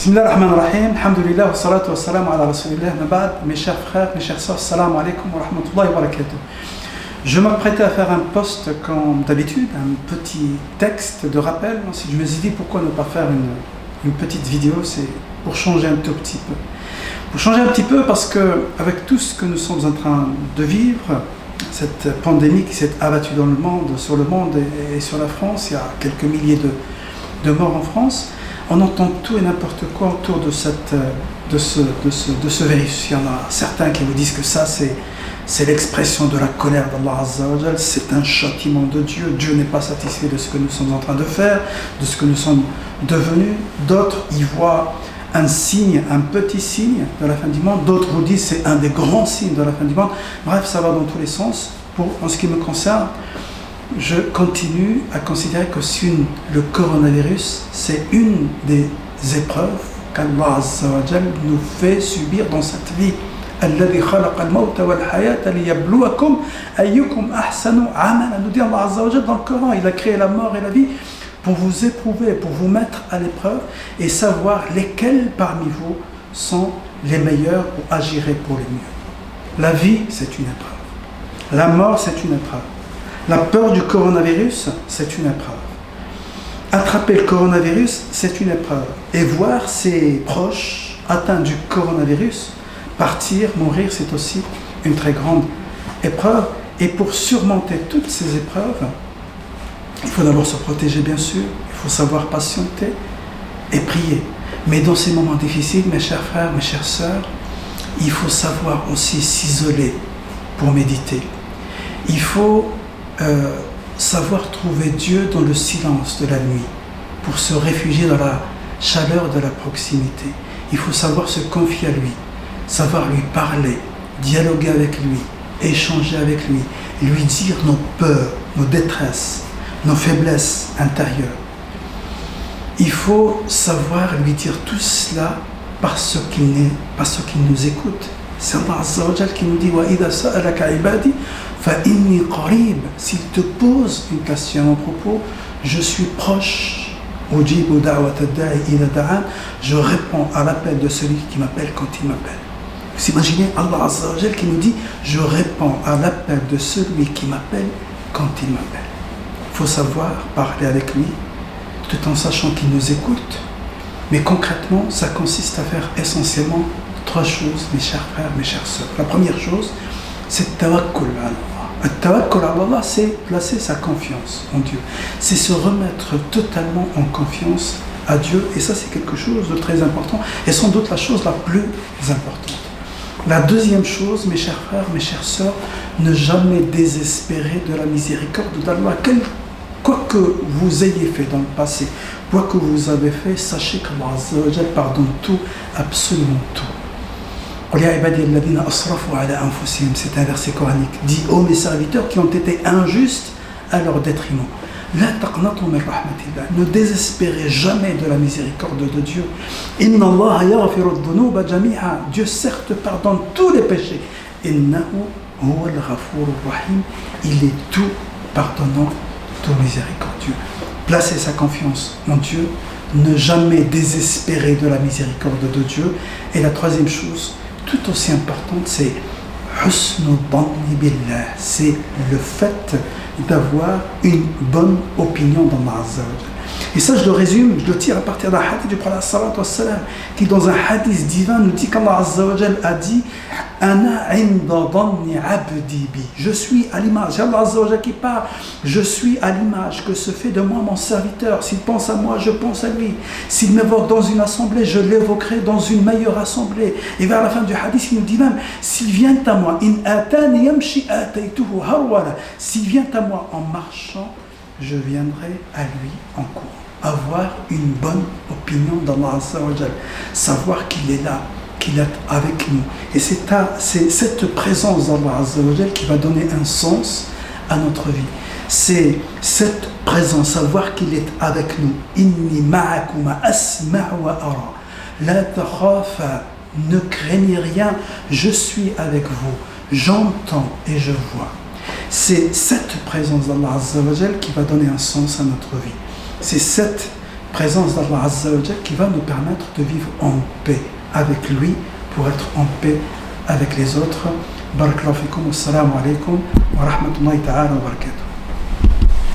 Bismillah ar-Rahman ar-Rahim, alhamdulillah, wa salatu wa salam ala rasulillah, mes chers frères, mes chères sœurs, salam alaikum wa rahmatullahi wa barakatuh. Je m'apprêtais à faire un post comme d'habitude, un petit texte de rappel. Ensuite, je me suis dit pourquoi ne pas faire une petite vidéo, c'est pour changer un tout petit peu. Pour changer un petit peu parce que avec tout ce que nous sommes en train de vivre, cette pandémie qui s'est abattue dans le monde, sur le monde et sur la France, il y a quelques milliers de morts en France. On entend tout et n'importe quoi autour de ce virus. Il y en a certains qui vous disent que ça c'est l'expression de la colère d'Allah Azza wa Jal, c'est un châtiment de Dieu. Dieu n'est pas satisfait de ce que nous sommes en train de faire, de ce que nous sommes devenus. D'autres y voient un signe, un petit signe de la fin du monde. D'autres vous disent c'est un des grands signes de la fin du monde. Bref, ça va dans tous les sens. En ce qui me concerne, je continue à considérer que le coronavirus, c'est une des épreuves qu'Allah Azza wa Jal nous fait subir dans cette vie. الذي خلق الموت والحياة ليبلوكم أيكم أحسن عملا. Nous dit Allah Azza wa Jal dans le Coran, il a créé la mort et la vie pour vous éprouver, pour vous mettre à l'épreuve et savoir lesquels parmi vous sont les meilleurs ou agirez pour les mieux. La vie, c'est une épreuve. La mort, c'est une épreuve. La peur du coronavirus, c'est une épreuve. Attraper le coronavirus, c'est une épreuve. Et voir ses proches atteints du coronavirus, partir, mourir, c'est aussi une très grande épreuve. Et pour surmonter toutes ces épreuves, il faut d'abord se protéger, bien sûr. Il faut savoir patienter et prier. Mais dans ces moments difficiles, mes chers frères, mes chères sœurs, il faut savoir aussi s'isoler pour méditer. Il faut savoir trouver Dieu dans le silence de la nuit, pour se réfugier dans la chaleur de la proximité. Il faut savoir se confier à lui, savoir lui parler, dialoguer avec lui, échanger avec lui, lui dire nos peurs, nos détresses, nos faiblesses intérieures. Il faut savoir lui dire tout cela parce qu'il nous écoute. C'est Allah Azza wa Jal qui nous dit wa idha sa'alaka ibadi fa inni qarib. S'il te pose une question à mon propos, je suis proche. Ujibu da'wata da'i ila da'an. Je réponds à l'appel de celui qui m'appelle quand il m'appelle. Vous imaginez Allah Azza wa Jal qui nous dit je réponds à l'appel de celui qui m'appelle quand il m'appelle. Il faut savoir parler avec lui tout en sachant qu'il nous écoute. Mais concrètement, ça consiste à faire essentiellement trois choses, mes chers frères, mes chères sœurs. La première chose, c'est tawakkul à Allah. Tawakkul à Allah, c'est placer sa confiance en Dieu. C'est se remettre totalement en confiance à Dieu. Et ça, c'est quelque chose de très important. Et sans doute la chose la plus importante. La deuxième chose, mes chers frères, mes chères sœurs, ne jamais désespérer de la miséricorde d'Allah. Quoi que vous ayez fait dans le passé, quoi que vous avez fait, sachez qu'Allah Azza wa Jal pardonne tout, absolument tout. C'est un verset coranique. Dit ô mes serviteurs qui ont été injustes à leur détriment. Ne désespérez jamais de la miséricorde de Dieu. Dieu certes pardonne tous les péchés. Il est tout pardonnant, tout miséricordieux. Placez sa confiance en Dieu. Ne jamais désespérer de la miséricorde de Dieu. Et la troisième chose, tout aussi importante, c'est husnul dhanni billah, c'est le fait d'avoir une bonne opinion d'Allah Azza wa Jal. Et ça, je le résume, je le tire à partir d'un hadith du prophète sallallahu alayhi wa sallam, qui dans un hadith divin nous dit qu'Allah Azza wa Jal a dit Ana inda dhanni abdi bi. Je suis à l'image, Allah Azza wa Jal qui parle, je suis à l'image que se fait de moi mon serviteur. S'il pense à moi, je pense à lui. S'il m'évoque dans une assemblée, je l'évoquerai dans une meilleure assemblée. Et vers la fin du hadith, il nous dit même s'il vient à moi, in atani yamshi ataytuhu harwala. S'il vient à moi en marchant, je viendrai à lui en courant. Avoir une bonne opinion d'Allah Azza wa Jal, savoir qu'il est là, qu'il est avec nous. Et c'est cette présence d'Allah Azza wa Jal qui va donner un sens à notre vie. C'est cette présence, savoir qu'il est avec nous. Inni ma'akuma asma'u wa ara. La takhafa, ne craignez rien, je suis avec vous. J'entends et je vois. C'est cette présence d'Allah Azza wa Jal qui va donner un sens à notre vie. C'est cette présence d'Allah Azza wa Jal qui va nous permettre de vivre en paix avec lui pour être en paix avec les autres. Barakallahu fikum, assalamu alaikum wa rahmatullahi ta'ala wa barakatuh.